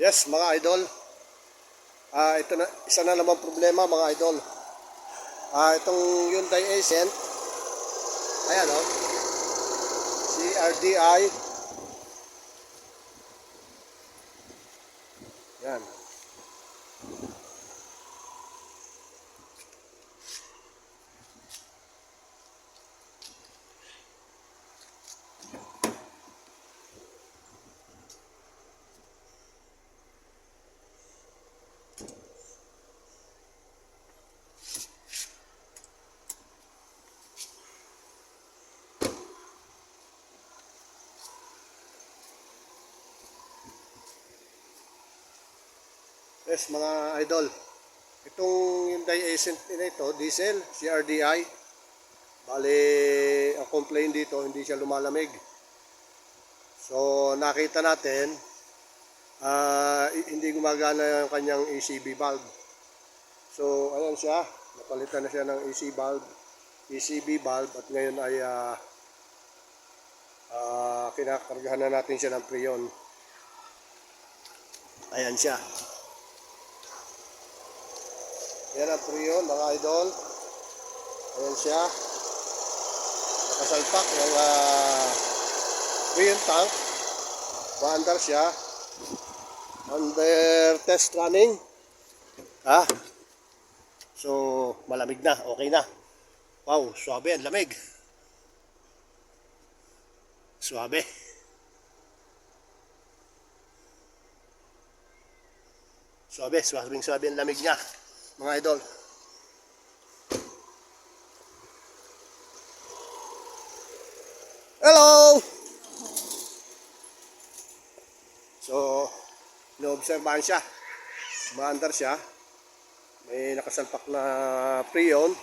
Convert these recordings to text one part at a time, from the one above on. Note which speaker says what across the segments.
Speaker 1: Yes, mga idol. Ito na, isa na naman problema mga idol. Itong Hyundai Accent. Ayan o. CRDI. Yan. Yes, mga idol. Itong Hyundai Accent na ito, diesel, CRDI. Bale, ang complaint dito, hindi siya lumalamig. So, nakita natin, hindi gumagana yung kanyang ECB valve. So, ayan siya. Napalitan na siya ng ECB valve at ngayon ay kinakargahan na natin siya ng Freon. Ayan siya. Yan ang Freon, mga idol. Ayan siya. Nakasalpak yung Freon tank. Maandar siya. Under test running. So, malamig na. Okay na. Wow, suabe ang lamig. Suabe. Suabe ang lamig niya. Mga idol. Hello! So, inoobserbahan siya. Maandar siya. May nakasalpak na Freon.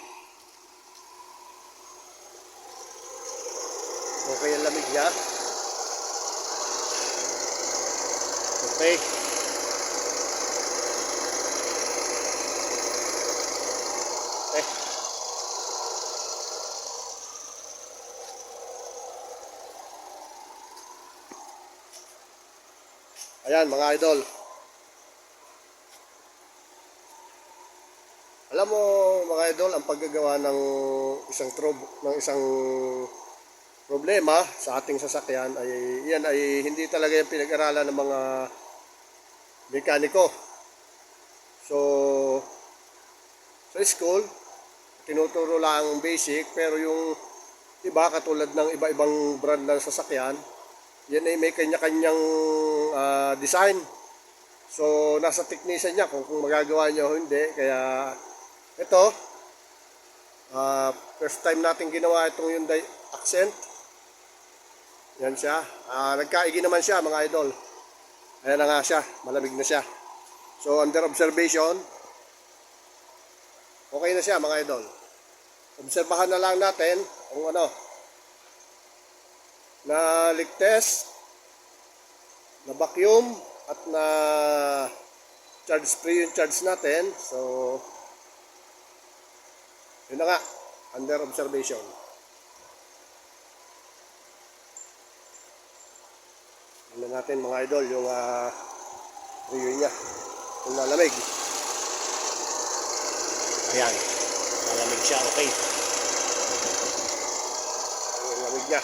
Speaker 1: Okay ang lamig niya. Okay. Ayan mga idol. Alam mo mga idol, ang paggagawa ng isang problema sa ating sasakyan ay yan ay hindi talaga yung pinag-aralan ng mga mekaniko. So sa school tinuturo lang ang basic, pero yung iba katulad ng iba-ibang brand ng sasakyan, yan ay may kanya-kanyang design. So, nasa technician niya kung magagawa niya o hindi. Kaya, ito, first time natin ginawa itong Hyundai Accent. Yan siya. Nagkaigi naman siya, mga idol. Ayan na nga siya. Malamig na siya. So, under observation, okay na siya, mga idol. Obserbahan na lang natin kung ano, na leak test, na vacuum, at na spray yung charge natin. So, yun na nga, under observation. Tignan natin mga idol yung review niya kung malamig. Ayan, malamig siya, okay. Yung lamig niya.